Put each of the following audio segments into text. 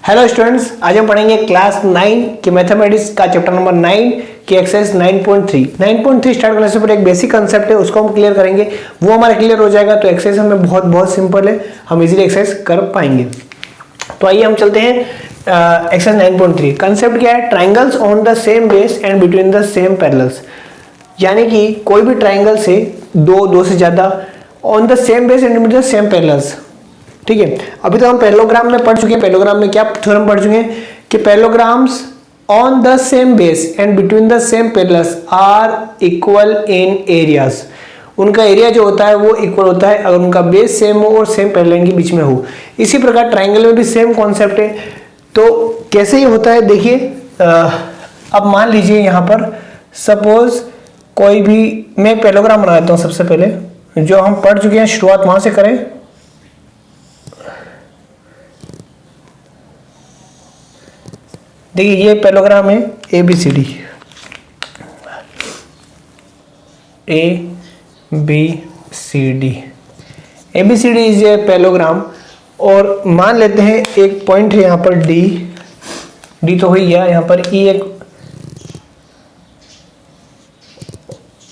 Hello students, आज हम पढ़ेंगे क्लास 9 के मैथमेटिक्स का चैप्टर नंबर 9 की एक्सरसाइज 9.3 स्टार्ट करने से पहले एक बेसिक कंसेप्ट है, उसको हम क्लियर करेंगे। वो हमारा क्लियर हो जाएगा तो एक्सरसाइज हमें बहुत सिंपल है, हम इजीली एक्सरसाइज कर पाएंगे। तो आइए हम चलते हैं एक्सरसाइज 9.3। कंसेप्ट क्या है? Triangles on the same base and between the same parallels, यानी कि कोई भी ट्राइंगल से दो से ज्यादा on the same base and between the same parallels. ठीक है, अभी तो हम पैरेललोग्राम में पढ़ चुके हैं। पैरेललोग्राम में क्या थ्योरम पढ़ चुके हैं कि parallelograms on the same base and between the same parallels are equal in areas. उनका एरिया जो होता है वो इक्वल होता है अगर उनका बेस सेम हो और सेम पैरेलल के बीच में हो। इसी प्रकार ट्राइंगल में भी सेम कॉन्सेप्ट है। तो कैसे ये होता है देखिए, अब मान लीजिए यहाँ पर सपोज कोई भी, मैं पैरेललोग्राम बना देता हूँ। सबसे पहले जो हम पढ़ चुके हैं शुरुआत वहां से करें। देखिए ये पैरेललोग्राम है ABCD, ABCD is a parallelogram. और मान लेते हैं एक पॉइंट है यहाँ पर D तो हो ही गया, यहाँ पर E एक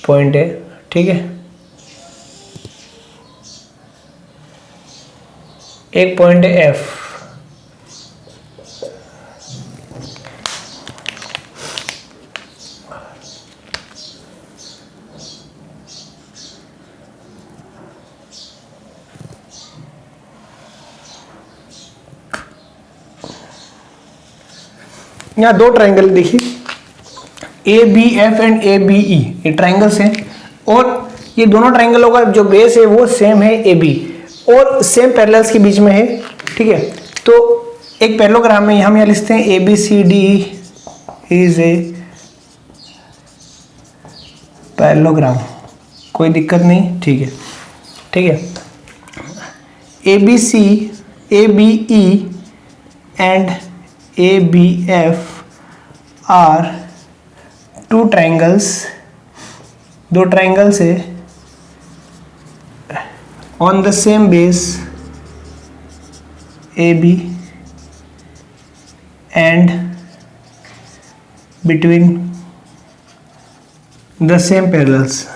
पॉइंट है। ठीक है, एक पॉइंट है F। यहाँ दो ट्राइंगल देखिए ABF एंड ABE, ये ट्राइंगल्स हैं और ये दोनों ट्राइंगलों का जो बेस है वो सेम है AB और सेम पैरेलल्स के बीच में है। ठीक है, तो एक पैरेललोग्राम में हम यहाँ लिखते हैं ABCD इज ए पैरेललोग्राम, कोई दिक्कत नहीं। ठीक है, ABC ABE and ABF are two triangles, दो ट्राइंगल्स है on the same base AB and between the same parallels.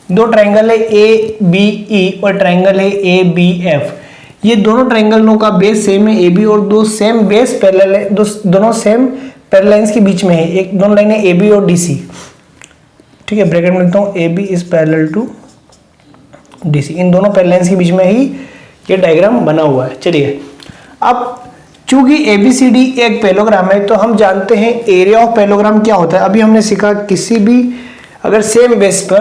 दो ट्राइंगल है ABE और ट्राइंगल है ABF। ये दोनों ट्राइंगलों का बेस सेम है AB और दो सेम बेस पैरेलल है, दोनों सेम पैरेलल लाइंस के बीच में है। एक दोनों लाइन है AB और DC। ठीक है, ब्रैकेट में लिखता हूँ AB is parallel to DC। इन दोनों पैरेलल लाइंस के बीच में ही ये डायग्राम बना हुआ है। चलिए, अब चूंकि ABCD एक पैरेललोग्राम है तो हम जानते हैं एरिया ऑफ पैरेललोग्राम क्या होता है। अभी हमने सीखा किसी भी अगर सेम बेस पर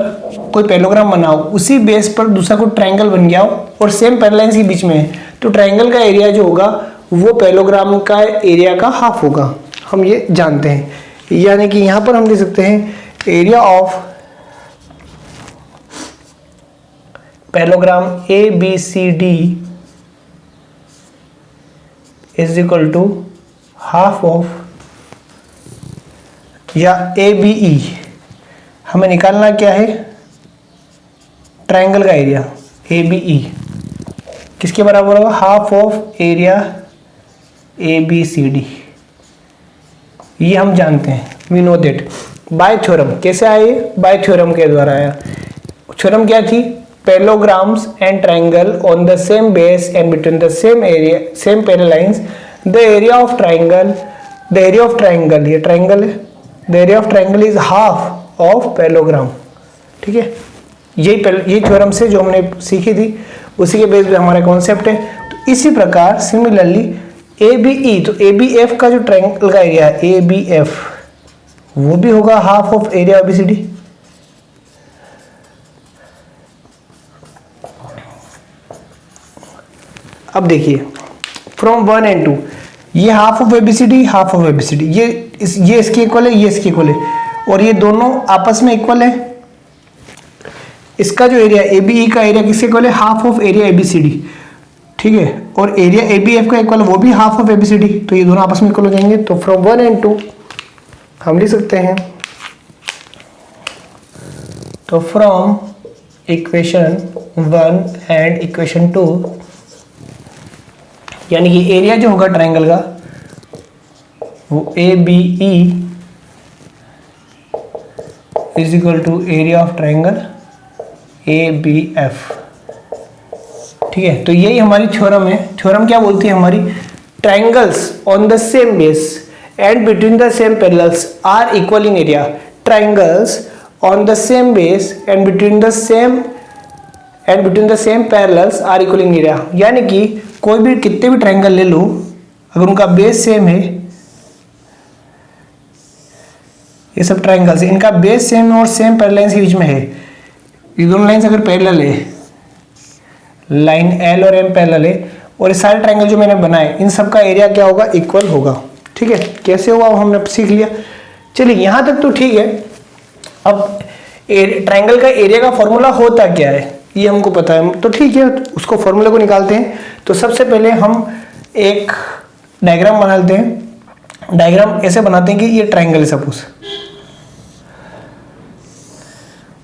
कोई पैरेललोग्राम बनाओ, उसी बेस पर दूसरा कोई ट्राइंगल बन गया हो और सेम पैरेलल के बीच में है, तो ट्राइंगल का एरिया जो होगा वो पैरेललोग्राम का एरिया का हाफ होगा। हम ये जानते हैं, यानी कि यहां पर हम लिख सकते हैं area of parallelogram ABCD is equal to half of, या ABE हमें निकालना क्या है, ट्राइंगल का एरिया ABE किसके बराबर होगा, हाफ ऑफ एरिया ABCD। ये हम जानते हैं, we know that by theorem. कैसे आए? बाय थ्योरम के द्वारा आया। थ्योरम क्या थी? Parallelograms and triangle on the same base and between the same area same parallel lines, the area of triangle, the area of triangle, ये triangle है, the area of triangle is half of parallelogram. ठीक है, यही theorem से जो हमने सीखी थी उसी के बेस पे हमारा कॉन्सेप्ट है। तो इसी प्रकार सिमिलरली ABE, तो ABF का जो ट्राइंगल का एरिया है ABF, वो भी होगा हाफ ऑफ एरिया ABCD। अब देखिए फ्रॉम 1 and 2, ये half of ABCD, half of ABCD, ये इसके इक्वल है, ये इसके इक्वल है और ये दोनों आपस में इक्वल है। इसका जो एरिया ABE का एरिया किसके इक्वल है, हाफ ऑफ एरिया ABCD। ठीक है, और एरिया ABF का इक्वल वो भी हाफ ऑफ ABCD, तो ये दोनों आपस में इक्वल हो जाएंगे। तो फ्रॉम 1 and 2 हम लिख सकते हैं, तो फ्रॉम इक्वेशन 1 एंड इक्वेशन 2, यानी कि एरिया जो होगा ट्राइंगल का वो A B E is equal to area of triangle A B F. ठीक है, तो यही हमारी थ्योरम है। थ्योरम क्या बोलती है हमारी? Triangles on the same base and between the same parallels are equal in area. Triangles on the same base and between the same parallels are equal in area, यानी कि कोई भी कितने भी ट्राइंगल ले लो, अगर उनका बेस सेम है, ये सब ट्राइंगल्स इनका बेस सेम है और सेम पैरेलल्स के बीच में है, ये दोनों लाइंस अगर पैरेलल है, लाइन एल और एम पैरेलल है, और ये सारे ट्राइंगल जो मैंने बनाए इन सब का एरिया क्या होगा? इक्वल होगा। ठीक है, कैसे हुआ हमने सीख लिया। चलिए यहां तक तो ठीक है। अब ट्राइंगल का एरिया का फॉर्मूला होता क्या है ये हमको पता है, तो ठीक है, उसको फॉर्मूले को निकालते हैं। तो सबसे पहले हम एक डायग्राम बना लेते हैं। डायग्राम ऐसे बनाते हैं कि ये ट्राइंगल है सपोज,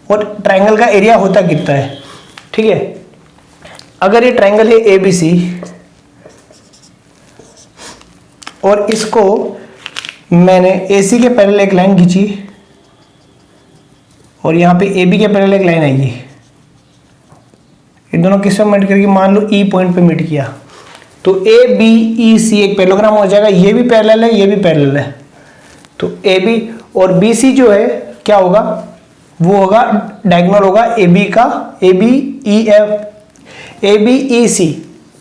और ट्राइंगल का एरिया होता कितना है। ठीक है, अगर ये ट्राइंगल है ए बी सी और इसको मैंने ए सी के पैरेलल एक लाइन खींची और यहाँ पे ए बी के पैरेलल एक लाइन आएगी, इन दोनों किस में मीट करके मान लो ई पॉइंट पे मीट किया, तो ए बी ई सी एक पैरेललोग्राम हो जाएगा। ये भी पैरेलल है, ये भी पैरेलल है, तो ए बी और बी सी जो है क्या होगा? वो होगा डायगोनल होगा ए बी का, A B E C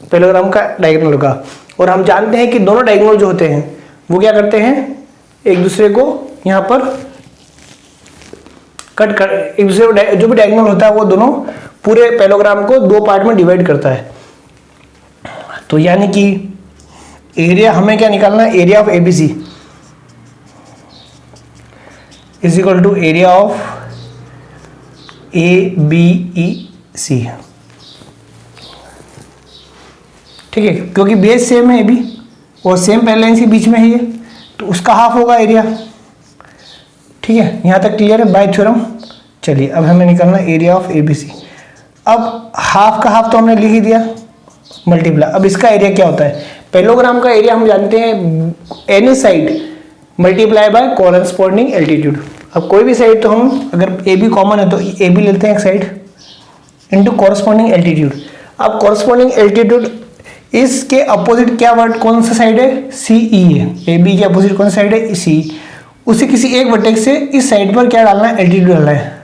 parallelogram का डायगोनल होगा। और हम जानते हैं कि दोनों डायगोनल जो होते हैं वो क्या करते हैं? एक दूसरे को यहाँ पर कट कर, एक दूसरे को जो भी डायगोनल होता है वो दोनों पूरे पैरेललोग्राम को दो पार्ट में डिवाइड करता है। तो यानी कि एरिया हमें क्या निकालना है? Area of ABC is equal to area of A B E C. ठीक है, क्योंकि बेस सेम है ए बी और सेम पैरेलल के बीच में है ये, तो उसका हाफ होगा एरिया। ठीक है, यहां तक क्लियर है बाय थ्योरम। चलिए अब हमें निकालना area of A B C. अब हाफ का हाफ तो हमने लिख ही दिया, मल्टीप्लाई। अब इसका एरिया क्या होता है? पैरेललोग्राम का एरिया हम जानते हैं any side multiply by corresponding altitude. अब कोई भी साइड, तो हम अगर ए बी कॉमन है तो ए बी लेते हैं एक साइड इनटू कॉरेस्पॉन्डिंग एल्टीट्यूड। अब कॉरेस्पॉन्डिंग एल्टीट्यूड इसके अपोजिट क्या वर्ड कौन सा साइड है? सी ई है। ए बी के अपोजिट कौन सा साइड है? सी। उसे किसी एक वर्टेक्स से इस साइड पर क्या डालना है? एल्टीट्यूड डालना है।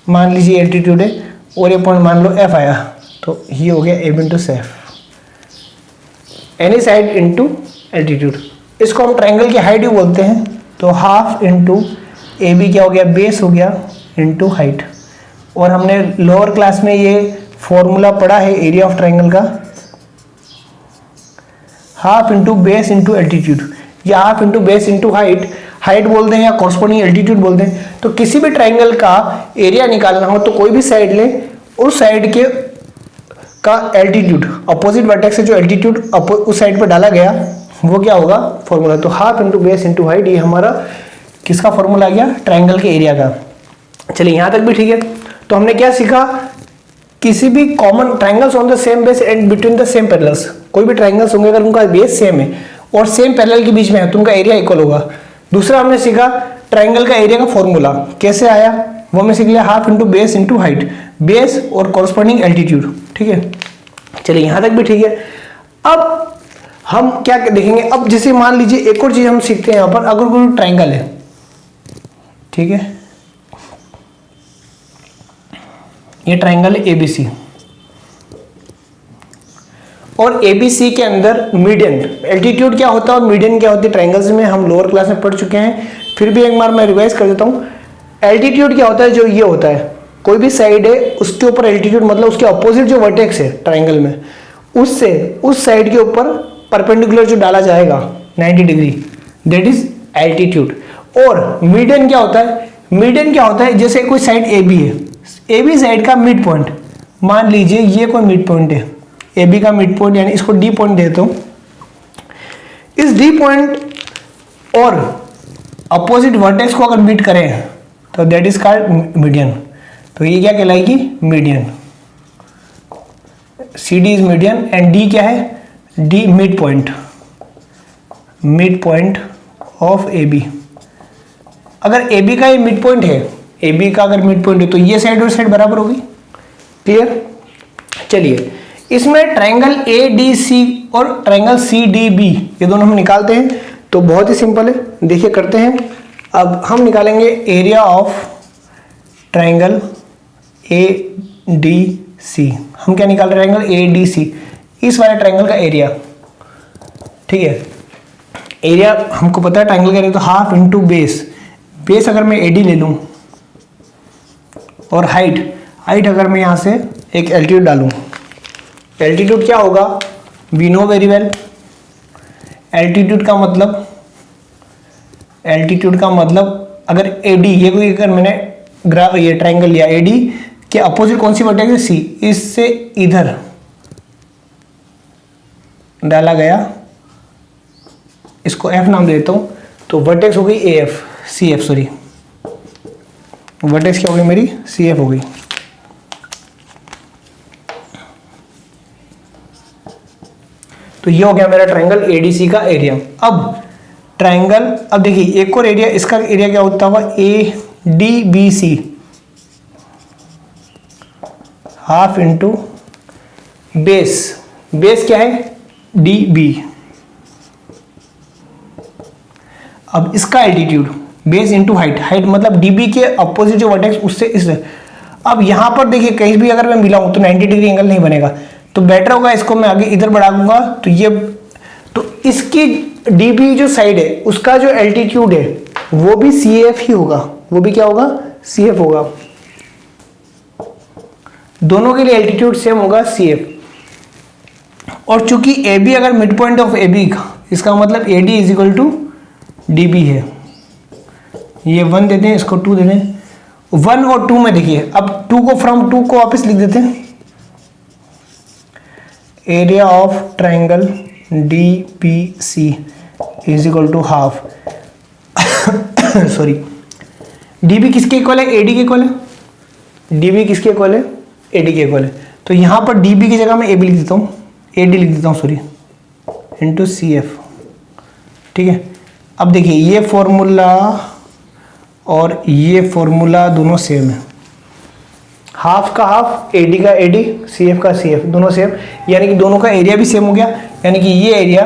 मान लीजिए एल्टीट्यूड है और ये पॉइंट मान लो एफ आया, तो ये हो गया A B into safe, any side into altitude. इसको हम ट्राइंगल की हाइट भी बोलते हैं, तो हाफ इंटू ए बी क्या हो गया? बेस हो गया इंटू हाइट। और हमने लोअर क्लास में ये फॉर्मूला पढ़ा है एरिया ऑफ ट्राइंगल का, half into base into altitude, या half into base into height, height बोलते हैं या कॉरस्पॉन्डिंग एल्टीट्यूड बोलते हैं। तो किसी भी ट्राइंगल का एरिया निकालना हो तो कोई भी साइड ले, उस साइड के का एल्टीट्यूड, अपोजिट वर्टेक्स से जो एल्टीट्यूड उस साइड पर डाला गया वो क्या होगा? फॉर्मूला। तो half into base into height, ये हमारा किसका फॉर्मूला आ गया? ट्राइंगल के एरिया का। चलिए यहां तक भी ठीक है। तो हमने क्या सीखा? किसी भी common triangles on the same base and between the same parallels, कोई भी ट्राइंगल्स होंगे अगर उनका बेस सेम है और सेम पैरेलल के बीच में है तो उनका एरिया इक्वल होगा। दूसरा हमने सीखा ट्राइंगल का एरिया का फॉर्मूला कैसे आया, वो हमने सीख लिया, half into base into height, base और कॉरस्पॉन्डिंग एल्टीट्यूड। ठीक है, चलिए यहां तक भी ठीक है। अब हम क्या देखेंगे? अब जैसे मान लीजिए एक और चीज हम सीखते हैं यहां पर, अगर कोई ट्राइंगल है, ठीक है, ये ट्राइंगल है एबीसी और एबीसी के अंदर मीडियन, एल्टीट्यूड क्या होता है और मीडियन क्या होती है ट्राइंगल्स में हम लोअर क्लास में पढ़ चुके हैं, फिर भी एक बार मैं रिवाइज कर देता हूं। एल्टीट्यूड क्या होता है? जो ये होता है, कोई भी साइड है उसके ऊपर एल्टीट्यूड, मतलब उसके अपोजिट जो वर्टेक्स है ट्राइंगल में, उससे उस साइड के ऊपर परपेंडिकुलर जो डाला जाएगा 90 डिग्री, दैट इज एल्टीट्यूड। और मीडियन क्या होता है? मीडियन क्या होता है? जैसे कोई साइड ए बी है, ए बी साइड का मिड पॉइंट, मान लीजिए ये कोई मिड पॉइंट है, ए बी का मिड पॉइंट, यानी इसको डी पॉइंट देता हूं। इस डी पॉइंट और अपोजिट वर्टेक्स को अगर मीट करें तो दैट इज कॉल्ड मीडियन। तो ये क्या कहलाएगी, median. C D is median and D क्या है, D mid point, mid point of A B. अगर ए बी का ये मिड पॉइंट है, ए बी का अगर मिड पॉइंट है तो ये साइड और साइड बराबर होगी। क्लियर। चलिए इसमें ट्रायंगल ए डी सी और ट्रायंगल सी डी बी ये दोनों हम निकालते हैं। तो बहुत ही सिंपल है, देखिए करते हैं। अब हम निकालेंगे area of triangle A D C. हम क्या निकाल रहे हैं, ट्रायंगल ए डी सी, इस वाले ट्रायंगल का एरिया। ठीक है, एरिया हमको पता है ट्रायंगल का एरिया, तो हाफ इंटू बेस। बेस अगर मैं ए डी ले लूँ और हाइट अगर मैं यहाँ से एक एल्टीट्यूड डालूँ, एल्टीट्यूड क्या होगा, we know very well. Altitude का मतलब अगर ए डी, ये कोई अगर मैंने ये ट्रायंगल लिया, ए डी के अपोजिट कौन सी वर्टेक्स है, सी, इससे इधर डाला गया, इसको एफ नाम दे देता हूँ, तो वर्टेक्स हो गई A F, C F, sorry vertex क्या हो गई मेरी, सी एफ हो गई। तो ये हो गया मेरा ट्रायंगल एडीसी का एरिया। अब ट्रायंगल, अब देखिए एक और एरिया, इसका एरिया क्या होता होगा, A D B C, half into base, base क्या है, डी बी। अब इसका एल्टीट्यूड, बेस इंटू हाइट मतलब डीबी के अपोजिट जो वर्टेक्स उससे इस। अब यहां पर देखिए कहीं भी अगर मैं मिलाऊं तो 90 डिग्री एंगल नहीं बनेगा, तो बेटर होगा इसको मैं आगे इधर बढ़ा दूंगा। तो ये, तो इसकी डीबी जो साइड है उसका जो एल्टीट्यूड है वो भी सी एफ ही होगा, वो भी क्या होगा, सी एफ होगा। दोनों के लिए एल्टीट्यूड सेम होगा, सी एफ। और चूंकि ए बी अगर mid point of A B का, इसका मतलब A D is equal to D B है। ये 1 देते हैं, इसको 2 दे दें। 1 और 2 में देखिए, अब 2 को फ्रॉम 2 को वापस लिख देते हैं। Area of triangle D P C is equal to half, sorry, D B किसके इक्वल है, ए डी के इक्वल है। डी बी किसके इक्वल है, ए डी के इक्वल है। तो यहां पर डी बी की जगह मैं ए बी लिख देता हूँ, ए डी लिख देता हूँ, सॉरी, इंटू सी एफ। ठीक है, अब देखिए ये फॉर्मूला और ये फॉर्मूला दोनों सेम है, हाफ का हाफ, एडी का एडी, सी एफ का सी एफ, दोनों सेम, यानी कि दोनों का एरिया भी सेम हो गया। यानी कि ये एरिया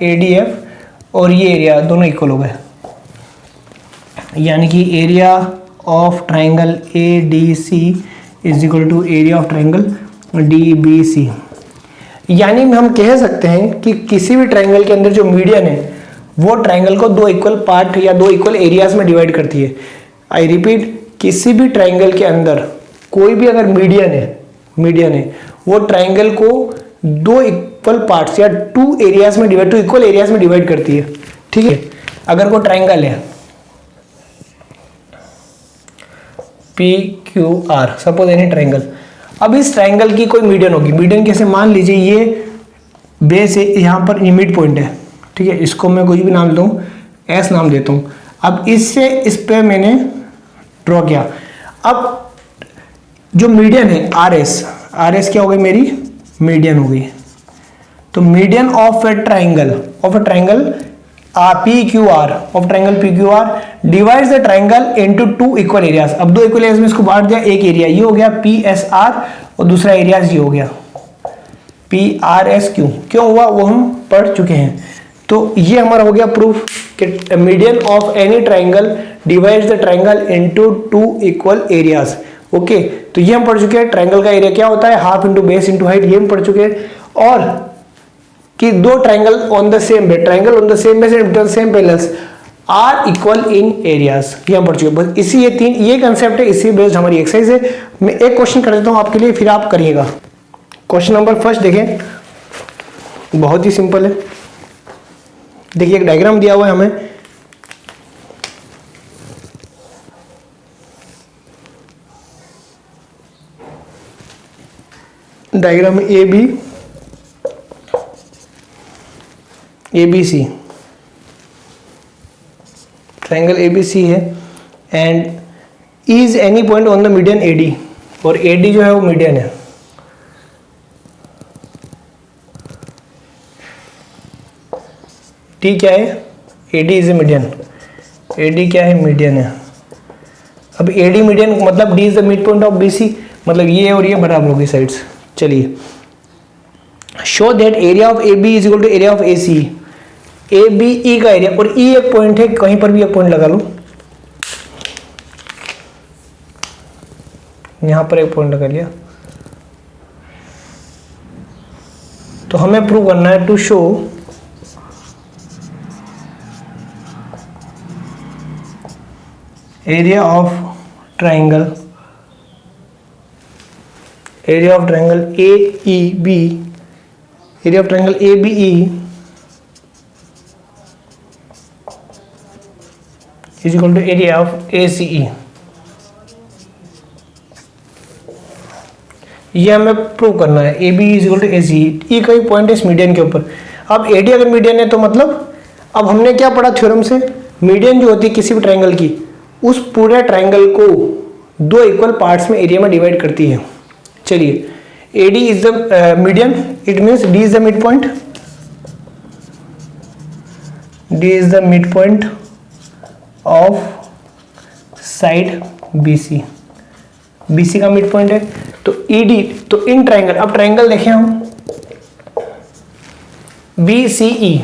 ए डी एफ और ये एरिया दोनों इक्वल हो गए, यानी कि area of triangle A D C is equal to area of triangle D B C. यानी हम कह सकते हैं कि किसी भी ट्रायंगल के अंदर जो मीडियन है वो ट्रायंगल को 2 इक्वल पार्ट या 2 इक्वल एरियाज में डिवाइड करती है। आई रिपीट, किसी भी ट्रायंगल के अंदर कोई भी अगर मीडियन है वो ट्रायंगल को 2 इक्वल पार्ट्स या 2 एरियाज में डिवाइड, 2 इक्वल एरियाज में डिवाइड करती है। ठीक है, अगर कोई ट्रायंगल है P Q R, suppose any triangle, अब इस ट्रायंगल की कोई मीडियन होगी। मीडियन कैसे, मान लीजिए ये बेस है, यहाँ पर ये मिड पॉइंट है। ठीक है, इसको मैं कोई भी नाम दूं, एस नाम देता हूँ। अब इससे इस पे मैंने ड्रॉ किया। अब जो मीडियन है आर एस क्या हो गई मेरी, मीडियन हो गई। तो median of A triangle P Q R, of triangle P Q R divides the triangle into 2 equal areas. अब 2 इक्वल एरियाज में इसको बांट दिया, एक एरिया ये हो गया पी एस आर और दूसरा एरिया ये हो गया पी आर एस क्यू। क्यों हुआ वो हम पढ़ चुके हैं। तो ये हमारा हो गया प्रूफ कि median of any triangle divides the triangle into 2 equal areas. Okay, तो ये हम पढ़ चुके हैं। ट्रायंगल का एरिया क्या होता है, half into base into height, ये हम पढ़ चुके हैं। और कि 2 triangle on the same base, triangle on the same base and same parallels are equal in areas, ये हम पढ़ चुके हैं। बस इसी ये कंसेप्ट है, इसी बेस्ड हमारी एक्सरसाइज है। मैं एक क्वेश्चन कर देता हूं आपके लिए, फिर आप करिएगा। क्वेश्चन नंबर फर्स्ट देखें, बहुत ही सिंपल है। देखिए एक डायग्राम दिया हुआ है हमें, diagram A B C, triangle A B C है and is any point on the median AD, और एडी जो है वो मीडियन है। टी क्या है, AD is a median, AD क्या है, मीडियन है। अब एडी मीडियन मतलब D is the mid point of BC, मतलब ये और ये बराबर होगी साइड्स। चलिए, show that area of A B is equal to area of A C. A B E का एरिया, और ई एक पॉइंट है, कहीं पर भी एक पॉइंट लगा लो, यहां पर एक पॉइंट लगा लिया। तो हमें प्रूव करना है to show area of triangle, area of triangle A E B, area of triangle A B E is equal to area of A C E. ये हमें प्रूव करना है, A B is equal to A C E का ही point है इस median के ऊपर। अब एडी अगर मीडियन है तो मतलब, अब हमने क्या पढ़ा थ्योरम से, मीडियन जो होती है किसी भी ट्राइंगल की, उस पूरे ट्राइंगल को दो इक्वल पार्ट्स में एरिया में डिवाइड करती है। चलिए, AD is the median, it means D is the mid point, D is the mid point of side BC, BC का मिड पॉइंट है। तो ED, तो इन ट्राइंगल, अब ट्राइंगल देखें हम BCE,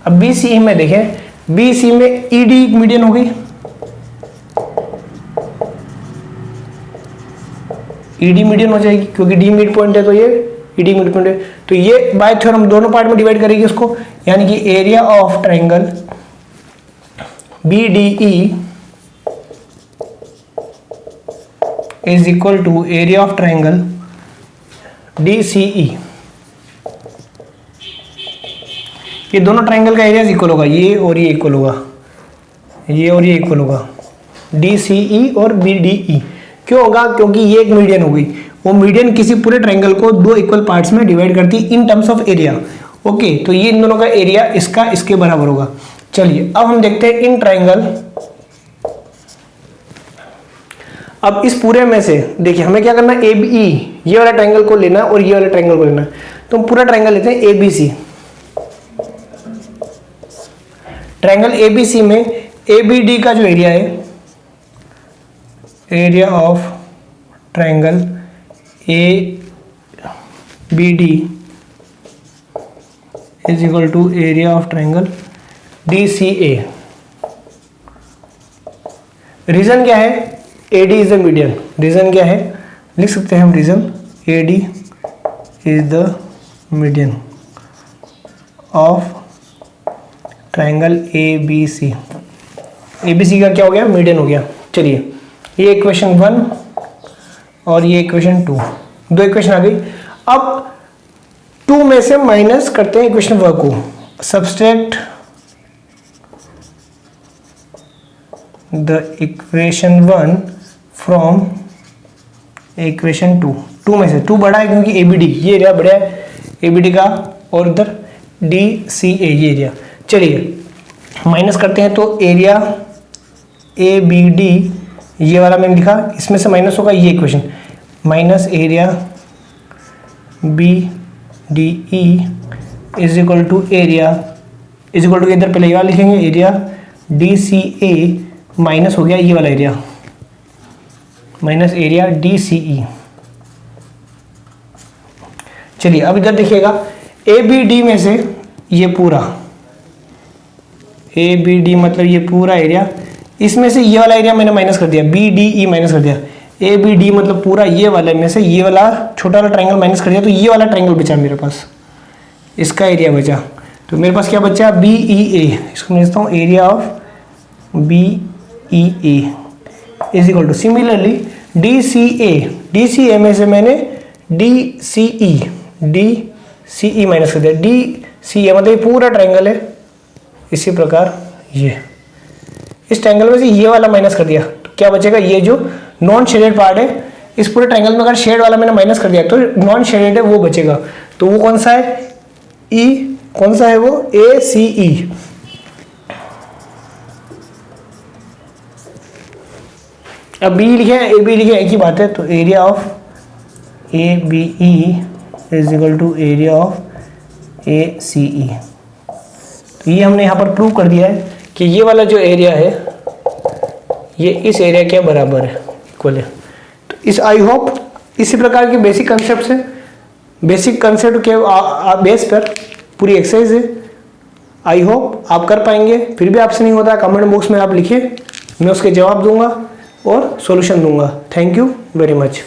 अब BCE में देखें, BC में ED मीडियन हो गई, ED मीडियन हो जाएगी क्योंकि D मिड पॉइंट है, तो ये ED मिड पॉइंट है। तो ये बाय थ्योरम दोनों पार्ट में डिवाइड करेगी इसको, यानी कि area of triangle BDE is equal to area of triangle DCE। ये दोनों ट्राइंगल का एरिया इक्वल होगा, ये और ये इक्वल होगा, ये और ये इक्वल होगा, DCE और BDE। क्यों होगा, क्योंकि ये एक मीडियन हो गई, वो मीडियन किसी पूरे ट्राइंगल को दो इक्वल पार्ट्स में डिवाइड करती है in terms of area. Okay, तो ये इन दोनों का एरिया इसका इसके बराबर होगा। चलिए, अब हम देखते हैं इन ट्राइंगल, अब इस पूरे में से देखिए हमें क्या करना है, ABE, ये वाला ट्राइंगल को लेना और ये वाला ट्राइंगल को लेना। तो हम पूरा ट्राइंगल लेते हैं ABC, ट्राइंगल ABC में ABD का जो एरिया है, area of triangle ABD is equal to area of triangle DCA। Reason क्या है, AD is the median, reason क्या है, लिख सकते हैं हम reason, AD is the median of triangle ABC। ABC का क्या हो गया, मीडियन हो गया। चलिए, ये इक्वेशन 1 और ये इक्वेशन 2, दो इक्वेशन आ गई। अब 2 में से माइनस करते हैं इक्वेशन 1 को, subtract the equation 1 from equation 2। 2 में से 2 बड़ा है क्योंकि ABD ये एरिया बड़ा है ABD का, और उधर DCA ये एरिया। चलिए, माइनस करते हैं तो एरिया ABD ये वाला मैंने लिखा, इसमें से माइनस होगा ये equation, minus area BDE is equal to area, is equal to इधर पहले ये वाला लिखेंगे, एरिया DCA माइनस हो गया ये वाला एरिया, माइनस एरिया DCE। चलिए, अब इधर देखिएगा, ABD में से ये पूरा, ABD मतलब ये पूरा एरिया, इसमें से ये वाला एरिया मैंने माइनस कर दिया, BDE माइनस कर दिया, ABD मतलब पूरा ये वाले में से ये वाला छोटा वाला ट्राइंगल माइनस कर दिया, तो ये वाला ट्राइंगल बचा मेरे पास, इसका एरिया बचा। तो मेरे पास क्या बचा, BEA, इसको मैं लिखता हूँ area of BEA is equal to, similarly DCA में से मैंने DCE माइनस कर दिया, DCA मतलब ये पूरा ट्राइंगल है, इसी प्रकार ये इस ट्रायंगल में से ये वाला माइनस कर दिया, तो क्या बचेगा, ये जो नॉन शेडेड पार्ट है इस पूरे ट्रायंगल में, अगर शेड वाला मैंने माइनस कर दिया तो नॉन शेडेड है वो बचेगा। तो वो कौन सा है, E, कौन सा है वो, ACE। अब बी लिखे हैं, ए बी लिखे हैं, एक ही बात है, तो area of A B E is equal to area of A C E. तो ये हमने यहाँ पर प्रूव कर दिया है कि ये वाला जो एरिया है ये इस एरिया के बराबर है, इक्वल है। तो इस आई होप इसी प्रकार के बेसिक कंसेप्ट से, बेसिक कंसेप्ट के बेस पर पूरी एक्सरसाइज है। आई होप आप कर पाएंगे। फिर भी आपसे नहीं होता कमेंट बॉक्स में आप लिखिए, मैं उसके जवाब दूंगा और सॉल्यूशन दूंगा। Thank you very much.